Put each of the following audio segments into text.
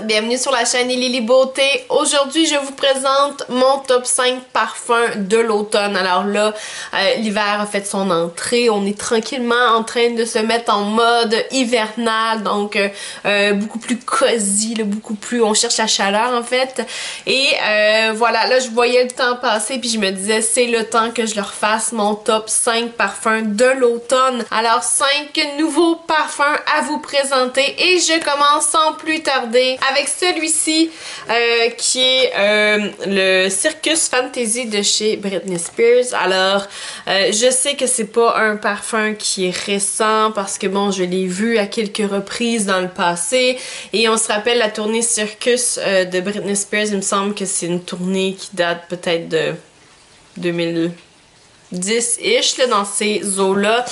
bienvenue sur la chaîne Lily Beauté. Aujourd'hui, je vous présente mon top 5 parfums de l'automne. Alors là, l'hiver a fait son entrée. On est tranquillement en train de se mettre en mode hivernal, donc beaucoup plus cosy, là, beaucoup plus... On cherche la chaleur en fait. Et voilà, là je voyais le temps passer puis je me disais c'est le temps que je leur fasse mon top 5 parfums de l'automne. Alors 5 nouveaux parfums à vous présenter et je commence sans plus tarder avec celui-ci qui est le Circus Fantasy de chez Britney Spears. Alors je sais que c'est pas un parfum qui est récent parce que bon, je l'ai vu à quelques reprises dans le passé et on se rappelle la tournée Circus de Britney Spears. Il me semble que c'est une tournée qui date peut-être de 2010-ish, là, dans ces eaux-là.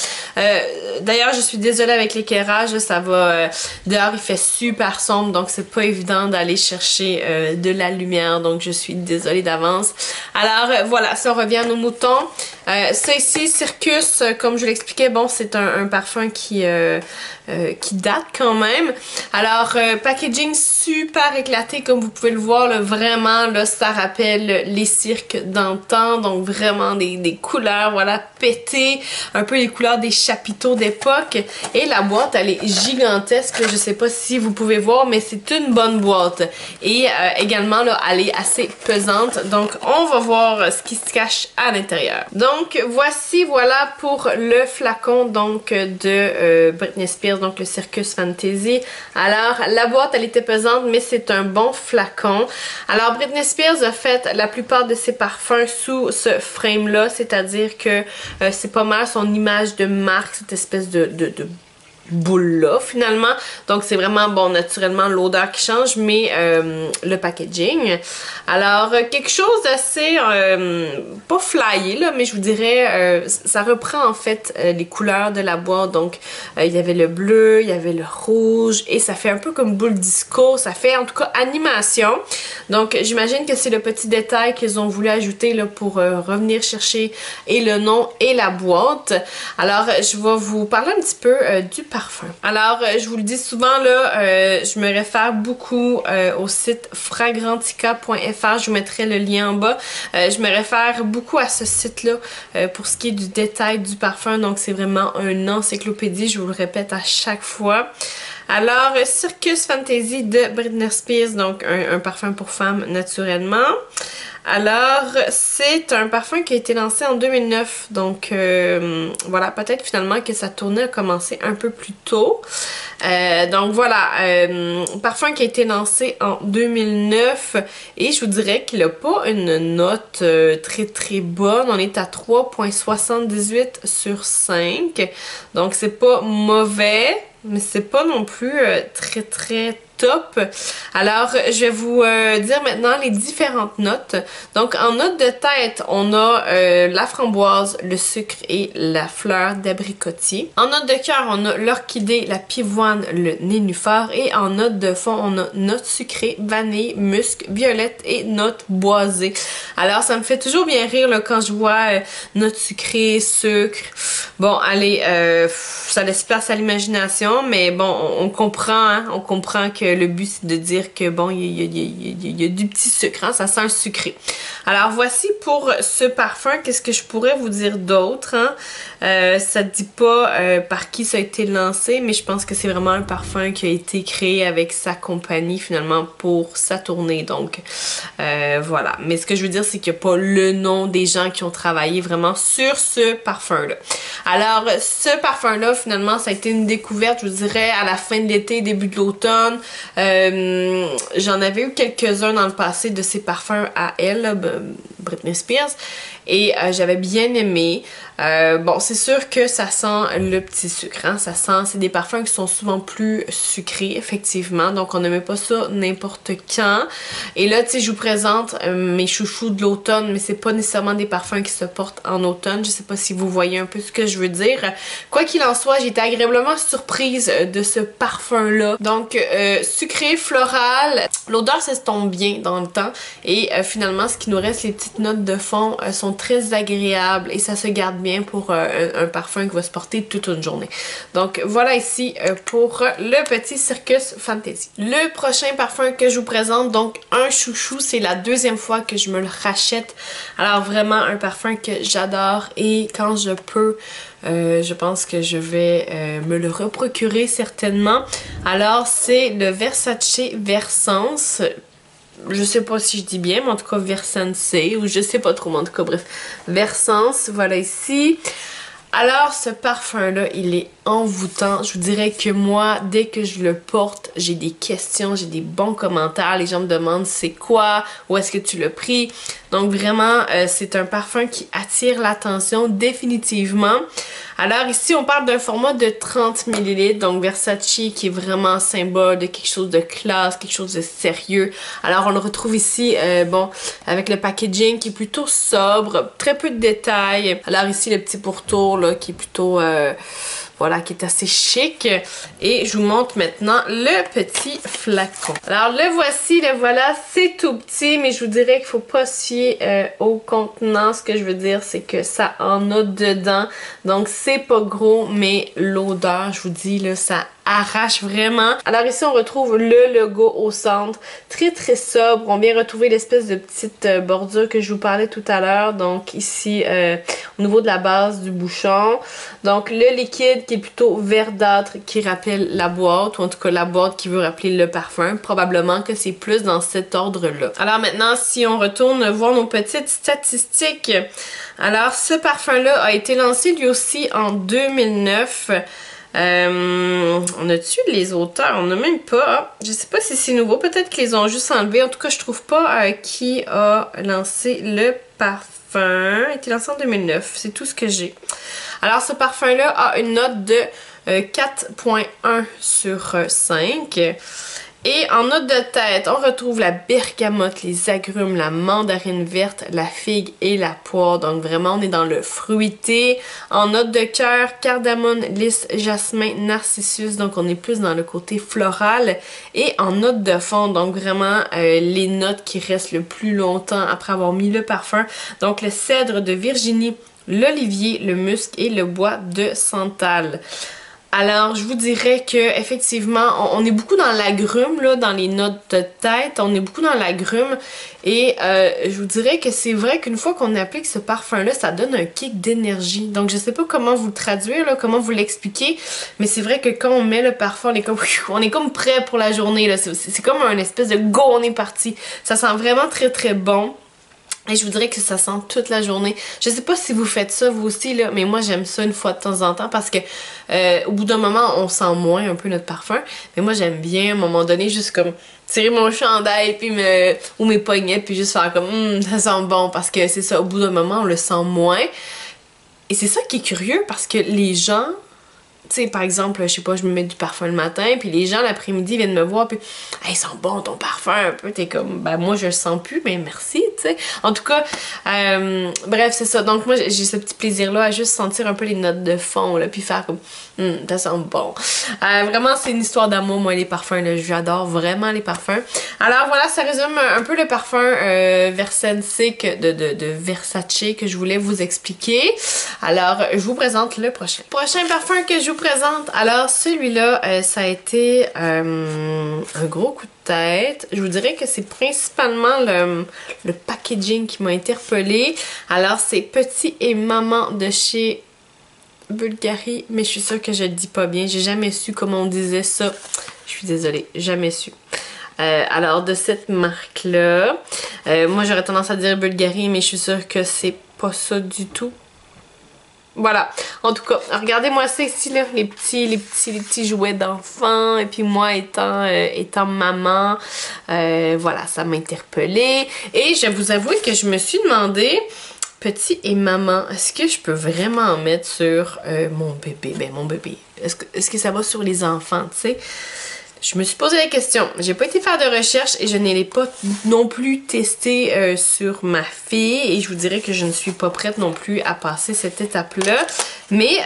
D'ailleurs, je suis désolée avec l'éclairage, ça va... dehors, il fait super sombre, donc c'est pas évident d'aller chercher de la lumière, donc je suis désolée d'avance. Alors, voilà, si on revient à nos moutons, ça ici, Circus, comme je l'expliquais, bon, c'est un parfum qui date quand même. Alors, packaging super éclaté, comme vous pouvez le voir, là, vraiment, là, ça rappelle les cirques d'antan, donc vraiment des couleurs, voilà, pétées, un peu les couleurs des chapiteaux d'époque. Et la boîte, elle est gigantesque, là, je sais pas si vous pouvez voir, mais c'est une bonne boîte. Et également, là, elle est assez pesante, donc on va voir ce qui se cache à l'intérieur. Donc, voici, voilà, pour le flacon, donc, de Britney Spears, donc le Circus Fantasy. Alors, la boîte, elle était pesante, mais c'est un bon flacon. Alors, Britney Spears a fait la plupart de ses parfums sous ce frame-là, c'est-à-dire que c'est pas mal son image de marque, cette espèce de boule là finalement, donc c'est vraiment bon, naturellement l'odeur qui change, mais le packaging, alors quelque chose d'assez pas flyé là, mais je vous dirais ça reprend en fait les couleurs de la boîte, donc il y avait le bleu, il y avait le rouge et ça fait un peu comme boule disco, ça fait en tout cas animation, donc j'imagine que c'est le petit détail qu'ils ont voulu ajouter là pour revenir chercher et le nom et la boîte. Alors je vais vous parler un petit peu du parfum. Alors, je vous le dis souvent, là, je me réfère beaucoup au site fragrantica.fr. Je vous mettrai le lien en bas. Je me réfère beaucoup à ce site-là pour ce qui est du détail du parfum. Donc, c'est vraiment une encyclopédie. Je vous le répète à chaque fois. Alors, Circus Fantasy de Britney Spears. Donc, un parfum pour femmes, naturellement. Alors, c'est un parfum qui a été lancé en 2009, donc voilà, peut-être finalement que sa tournée a commencé un peu plus tôt. Donc voilà, parfum qui a été lancé en 2009 et je vous dirais qu'il n'a pas une note très très bonne, on est à 3.78 sur 5, donc c'est pas mauvais, mais c'est pas non plus très très top. Alors, je vais vous dire maintenant les différentes notes. Donc, en note de tête, on a la framboise, le sucre et la fleur d'abricotier. En note de cœur, on a l'orchidée, la pivoine, le nénuphar. Et en note de fond, on a note sucrée, vanille, musc, violette et note boisée. Alors, ça me fait toujours bien rire là, quand je vois note sucrée, sucre. Bon, allez, ça laisse place à l'imagination, mais bon, on comprend, hein, on comprend que le but c'est de dire que bon, il y a du petit sucre, hein, ça sent sucré. Alors voici pour ce parfum, qu'est-ce que je pourrais vous dire d'autre, hein? Ça dit pas par qui ça a été lancé, mais je pense que c'est vraiment un parfum qui a été créé avec sa compagnie finalement pour sa tournée, donc voilà. Mais ce que je veux dire, c'est qu'il n'y a pas le nom des gens qui ont travaillé vraiment sur ce parfum-là. Alors ce parfum-là, finalement, ça a été une découverte, je vous dirais, à la fin de l'été, début de l'automne. J'en avais eu quelques-uns dans le passé de ces parfums à elle, là, Britney Spears, et j'avais bien aimé. Bon, c'est sûr que ça sent le petit sucre, hein? Ça sent, c'est des parfums qui sont souvent plus sucrés, effectivement, donc on ne met pas ça n'importe quand. Et là, tu sais, je vous présente mes chouchous de l'automne, mais c'est pas nécessairement des parfums qui se portent en automne. Je sais pas si vous voyez un peu ce que je veux dire. Quoi qu'il en soit, j'ai été agréablement surprise de ce parfum-là. Donc, sucré, floral, l'odeur s'estompe bien dans le temps, et finalement, ce qui nous reste, les petites petites notes de fond sont très agréables et ça se garde bien pour un parfum qui va se porter toute une journée. Donc voilà ici pour le petit Circus Fantasy. Le prochain parfum que je vous présente, donc un chouchou, c'est la deuxième fois que je me le rachète. Alors vraiment un parfum que j'adore et quand je peux, je pense que je vais me le reprocurer certainement. Alors c'est le Versace Versance. Je sais pas si je dis bien, mais en tout cas Versance, ou je sais pas trop, mais en tout cas bref, Versance, voilà ici. Alors ce parfum-là, il est envoûtant. Je vous dirais que moi, dès que je le porte, j'ai des questions, j'ai des bons commentaires. Les gens me demandent c'est quoi, où est-ce que tu l'as pris. Donc vraiment, c'est un parfum qui attire l'attention définitivement. Alors ici, on parle d'un format de 30 ml, donc Versace qui est vraiment symbole de quelque chose de classe, quelque chose de sérieux. Alors on le retrouve ici, bon, avec le packaging qui est plutôt sobre, très peu de détails. Alors ici, le petit pourtour là, qui est plutôt... voilà, qui est assez chic. Et je vous montre maintenant le petit flacon. Alors le voici, le voilà, c'est tout petit, mais je vous dirais qu'il faut pas se fier au contenant. Ce que je veux dire, c'est que ça en a dedans. Donc c'est pas gros, mais l'odeur, je vous dis, là, ça arrache vraiment. Alors ici, on retrouve le logo au centre. Très très sobre. On vient retrouver l'espèce de petite bordure que je vous parlais tout à l'heure. Donc ici, au niveau de la base du bouchon. Donc le liquide qui est plutôt verdâtre, qui rappelle la boîte, ou en tout cas la boîte qui veut rappeler le parfum. Probablement que c'est plus dans cet ordre-là. Alors maintenant, si on retourne voir nos petites statistiques. Alors ce parfum-là a été lancé lui aussi en 2009. On a-tu les auteurs? On n'a même pas. Je sais pas si c'est nouveau. Peut-être qu'ils les ont juste enlevés. En tout cas, je trouve pas qui a lancé le parfum. Il a été lancé en 2009. C'est tout ce que j'ai. Alors, ce parfum-là a une note de 4.1 sur 5. Et en note de tête, on retrouve la bergamote, les agrumes, la mandarine verte, la figue et la poire. Donc vraiment, on est dans le fruité. En note de cœur, cardamone, lys, jasmin, narcissus. Donc on est plus dans le côté floral. Et en note de fond, donc vraiment les notes qui restent le plus longtemps après avoir mis le parfum. Donc le cèdre de Virginie, l'olivier, le musc et le bois de santal. Alors, je vous dirais que effectivement, on est beaucoup dans l'agrume, là, dans les notes de tête, on est beaucoup dans l'agrume et je vous dirais que c'est vrai qu'une fois qu'on applique ce parfum-là, ça donne un kick d'énergie. Donc, je sais pas comment vous le traduire, là, comment vous l'expliquer, mais c'est vrai que quand on met le parfum, on est comme prêt pour la journée, là. C'est comme un espèce de go, on est parti. Ça sent vraiment très très bon. Et je vous dirais que ça sent toute la journée. Je sais pas si vous faites ça vous aussi, là, mais moi j'aime ça une fois de temps en temps parce que au bout d'un moment, on sent moins un peu notre parfum. Mais moi j'aime bien à un moment donné juste comme tirer mon chandail puis ou mes poignets puis juste faire comme ça sent bon parce que c'est ça, au bout d'un moment on le sent moins. Et c'est ça qui est curieux parce que les gens... Tu sais, par exemple, je sais pas, je me mets du parfum le matin, puis les gens l'après-midi viennent me voir, puis hey, sent bon ton parfum un peu. T'es comme, ben moi je le sens plus, mais merci, tu sais. En tout cas, bref, c'est ça. Donc moi j'ai ce petit plaisir-là à juste sentir un peu les notes de fond, là, puis faire comme, ça sent bon. Vraiment, c'est une histoire d'amour, moi, les parfums, là. J'adore vraiment les parfums. Alors voilà, ça résume un peu le parfum Versace de Versace que je voulais vous expliquer. Alors, je vous présente le prochain. Prochain parfum que je vous présente, alors celui-là, ça a été un gros coup de tête. Je vous dirais que c'est principalement le packaging qui m'a interpellée. Alors, c'est Petit et Maman de chez Bulgari, mais je suis sûre que je le dis pas bien. J'ai jamais su comment on disait ça. Je suis désolée, jamais su. Alors, de cette marque-là, moi j'aurais tendance à dire Bulgari, mais je suis sûre que c'est pas ça du tout. Voilà, en tout cas, regardez-moi ça ici, là, les petits jouets d'enfants, et puis moi étant maman, voilà, ça m'a interpellée. Et je vais vous avouer que je me suis demandé, Petit et Maman, est-ce que je peux vraiment en mettre sur mon bébé? Ben, mon bébé, est-ce que ça va sur les enfants, tu sais? Je me suis posé la question. J'ai pas été faire de recherche et je ne l'ai pas non plus testé sur ma fille. Et je vous dirais que je ne suis pas prête non plus à passer cette étape-là. Mais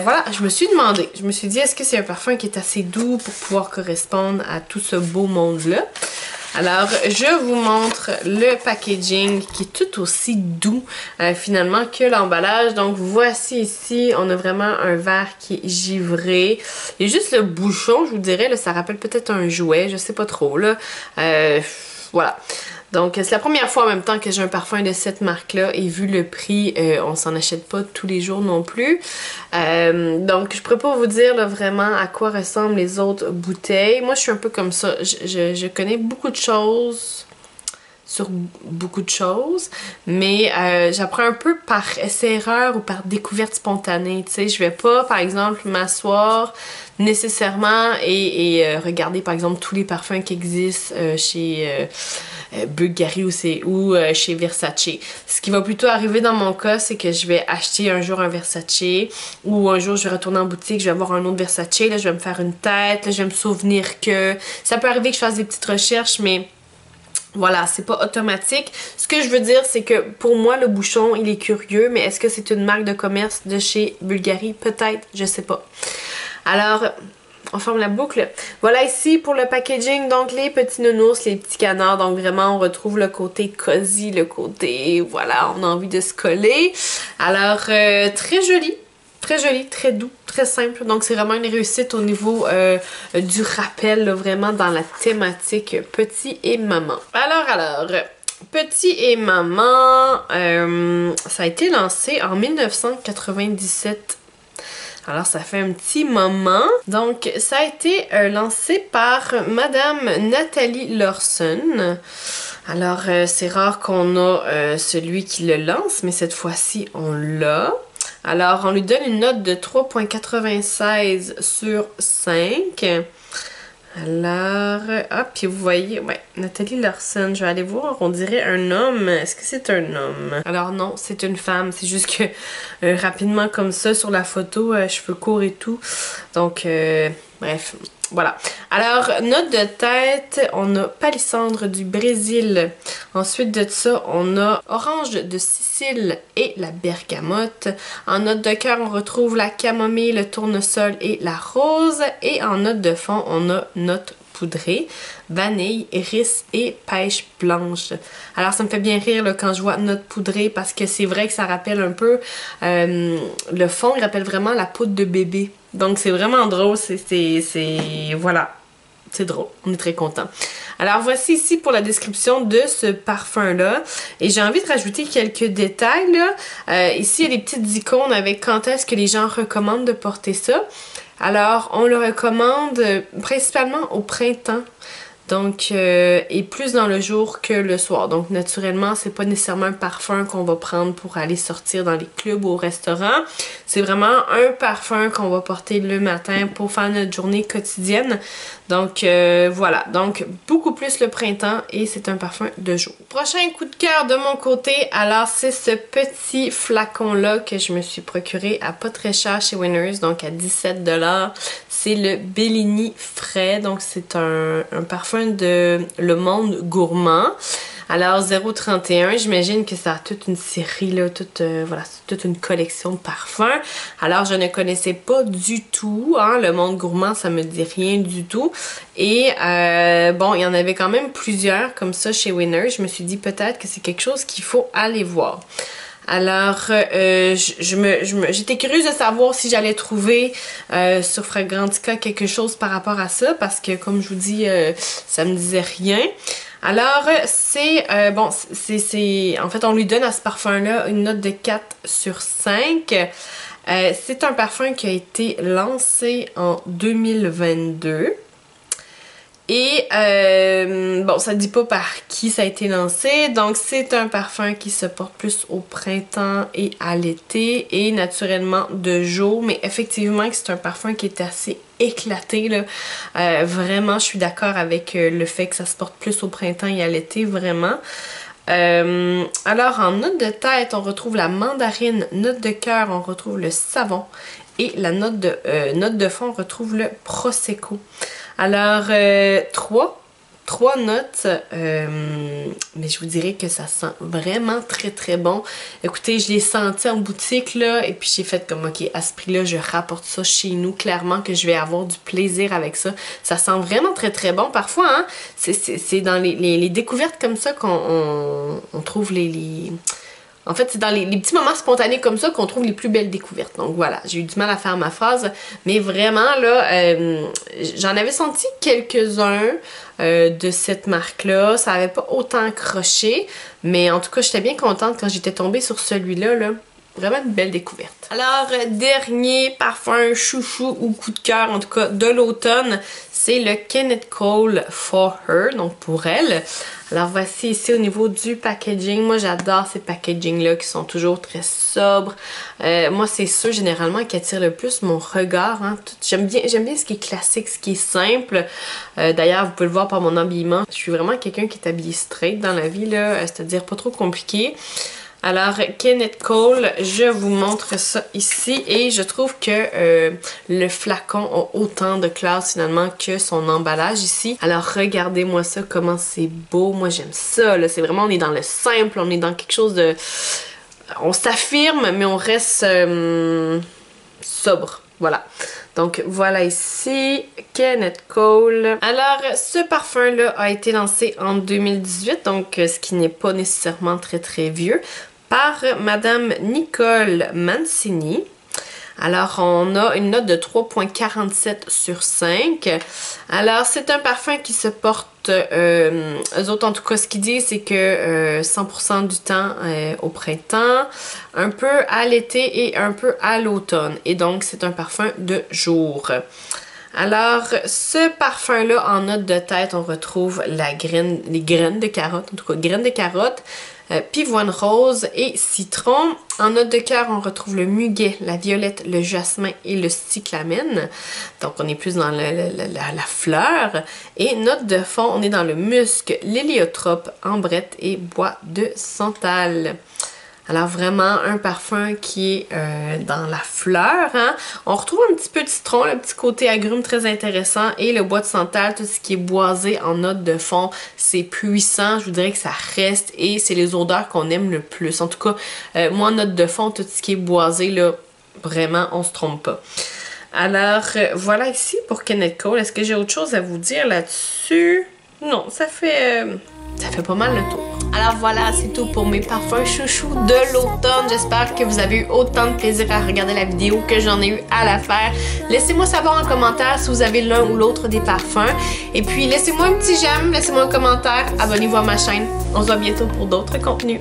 voilà, je me suis demandé. Je me suis dit, est-ce que c'est un parfum qui est assez doux pour pouvoir correspondre à tout ce beau monde-là? Alors, je vous montre le packaging qui est tout aussi doux finalement que l'emballage. Donc, voici ici, on a vraiment un verre qui est givré. Il y a juste le bouchon, je vous dirais, là, ça rappelle peut-être un jouet, je sais pas trop, là. Voilà. Donc, c'est la première fois en même temps que j'ai un parfum de cette marque-là et vu le prix, on s'en achète pas tous les jours non plus. Donc, je pourrais pas vous dire là, vraiment à quoi ressemblent les autres bouteilles. Moi, je suis un peu comme ça. Je connais beaucoup de choses sur beaucoup de choses, mais j'apprends un peu par essai-erreur ou par découverte spontanée, tu sais, je vais pas, par exemple, m'asseoir nécessairement et regarder, par exemple, tous les parfums qui existent chez Bulgari ou chez Versace. Ce qui va plutôt arriver dans mon cas, c'est que je vais acheter un jour un Versace ou un jour je vais retourner en boutique, je vais avoir un autre Versace, là, je vais me faire une tête, là, je vais me souvenir que... Ça peut arriver que je fasse des petites recherches, mais... Voilà, c'est pas automatique. Ce que je veux dire, c'est que pour moi, le bouchon, il est curieux, mais est-ce que c'est une marque de commerce de chez Bulgari? Peut-être, je sais pas. Alors, on ferme la boucle. Voilà ici pour le packaging, donc les petits nounours, les petits canards. Donc vraiment, on retrouve le côté cosy, le côté, voilà, on a envie de se coller. Alors, très joli. Très joli, très doux, très simple. Donc, c'est vraiment une réussite au niveau du rappel, là, vraiment dans la thématique petit et maman. Alors, petit et maman, ça a été lancé en 1997. Alors, ça fait un petit moment. Donc, ça a été lancé par Madame Nathalie Lorson. Alors, c'est rare qu'on a celui qui le lance, mais cette fois-ci, on l'a. Alors, on lui donne une note de 3,96 sur 5. Alors, puis vous voyez, ouais, Nathalie Larson, je vais aller voir, on dirait un homme. Est-ce que c'est un homme? Alors non, c'est une femme, c'est juste que rapidement comme ça, sur la photo, cheveux courts et tout. Donc, bref, voilà. Alors, note de tête, on a palissandre du Brésil. Ensuite de ça, on a orange de Sicile et la bergamote. En note de cœur, on retrouve la camomille, le tournesol et la rose. Et en note de fond, on a note poudrée, vanille, iris et pêche blanche. Alors ça me fait bien rire là, quand je vois note poudrée parce que c'est vrai que ça rappelle un peu, le fond il rappelle vraiment la poudre de bébé. Donc c'est vraiment drôle, voilà, c'est drôle, on est très content. Alors voici ici pour la description de ce parfum-là. Et j'ai envie de rajouter quelques détails là. Ici il y a des petites icônes avec quand est-ce que les gens recommandent de porter ça. Alors, on le recommande principalement au printemps. Donc, et plus dans le jour que le soir. Donc, naturellement, c'est pas nécessairement un parfum qu'on va prendre pour aller sortir dans les clubs ou au restaurant. C'est vraiment un parfum qu'on va porter le matin pour faire notre journée quotidienne. Donc, voilà. Donc, beaucoup plus le printemps et c'est un parfum de jour. Prochain coup de cœur de mon côté, alors c'est ce petit flacon-là que je me suis procuré à pas très cher chez Winners, donc à 17 $. C'est le Bellini Frais, donc c'est un parfum de Le Monde Gourmand. Alors 0,31, j'imagine que ça a toute une série, là, voilà, toute une collection de parfums. Alors je ne connaissais pas du tout, hein, Le Monde Gourmand, ça me dit rien du tout. Et bon, il y en avait quand même plusieurs comme ça chez Winners. Je me suis dit peut-être que c'est quelque chose qu'il faut aller voir. Alors, j'étais curieuse de savoir si j'allais trouver sur Fragrantica quelque chose par rapport à ça, parce que, comme je vous dis, ça me disait rien. Alors, c'est, bon, en fait, on lui donne à ce parfum-là une note de 4 sur 5. C'est un parfum qui a été lancé en 2022. Et bon, ça dit pas par qui ça a été lancé, donc c'est un parfum qui se porte plus au printemps et à l'été et naturellement de jour, mais effectivement que c'est un parfum qui est assez éclaté là. Vraiment, je suis d'accord avec le fait que ça se porte plus au printemps et à l'été, vraiment. Alors en note de tête, on retrouve la mandarine, note de cœur, on retrouve le savon et la note de fond, on retrouve le prosecco. Alors, 3 3 notes, mais je vous dirais que ça sent vraiment très très bon. Écoutez, je l'ai senti en boutique là, et puis j'ai fait comme ok, à ce prix-là, je rapporte ça chez nous. Clairement que je vais avoir du plaisir avec ça. Ça sent vraiment très très bon. Parfois, hein, c'est dans les découvertes comme ça qu'on trouve En fait, c'est dans les petits moments spontanés comme ça qu'on trouve les plus belles découvertes. Donc voilà, j'ai eu du mal à faire ma phrase. Mais vraiment, là, j'en avais senti quelques-uns de cette marque-là. Ça avait pas autant accroché. Mais en tout cas, j'étais bien contente quand j'étais tombée sur celui-là, là. Vraiment une belle découverte. Alors, dernier parfum chouchou ou coup de cœur, en tout cas de l'automne, c'est le Kenneth Cole For Her, donc pour elle. Alors voici ici au niveau du packaging. Moi j'adore ces packaging-là qui sont toujours très sobres. Moi c'est ceux généralement qui attirent le plus mon regard. Hein. J'aime bien ce qui est classique, ce qui est simple. D'ailleurs vous pouvez le voir par mon habillement. Je suis vraiment quelqu'un qui est habillé straight dans la vie, là, c'est-à-dire pas trop compliqué. Alors, Kenneth Cole, je vous montre ça ici et je trouve que le flacon a autant de classe finalement que son emballage ici. Alors, regardez-moi ça, comment c'est beau. Moi, j'aime ça, là. C'est vraiment, on est dans le simple, on est dans quelque chose de... On s'affirme, mais on reste sobre. Voilà. Donc voilà ici, Kenneth Cole. Alors ce parfum-là a été lancé en 2018, donc ce qui n'est pas nécessairement très très vieux, par Madame Nicole Mancini. Alors on a une note de 3.47 sur 5. Alors c'est un parfum qui se porte, eux autres en tout cas ce qu'ils disent c'est que 100% du temps au printemps, un peu à l'été et un peu à l'automne. Et donc c'est un parfum de jour. Alors, ce parfum-là, en note de tête, on retrouve les graines de carotte, en tout cas graines de carotte, pivoine rose et citron. En note de cœur, on retrouve le muguet, la violette, le jasmin et le cyclamène. Donc, on est plus dans la fleur. Et note de fond, on est dans le musc, l'héliotrope, ambrette et bois de santal. Alors vraiment un parfum qui est dans la fleur. Hein? On retrouve un petit peu de citron, le petit côté agrume très intéressant et le bois de santal, tout ce qui est boisé en note de fond, c'est puissant. Je vous dirais que ça reste et c'est les odeurs qu'on aime le plus. En tout cas, moi en note de fond, tout ce qui est boisé, là, vraiment on se trompe pas. Alors voilà ici pour Kenneth Cole. Est-ce que j'ai autre chose à vous dire là-dessus? Non, ça fait pas mal le tour. Alors voilà, c'est tout pour mes parfums chouchous de l'automne. J'espère que vous avez eu autant de plaisir à regarder la vidéo que j'en ai eu à la faire. Laissez-moi savoir en commentaire si vous avez l'un ou l'autre des parfums. Et puis laissez-moi un petit j'aime, laissez-moi un commentaire, abonnez-vous à ma chaîne. On se voit bientôt pour d'autres contenus.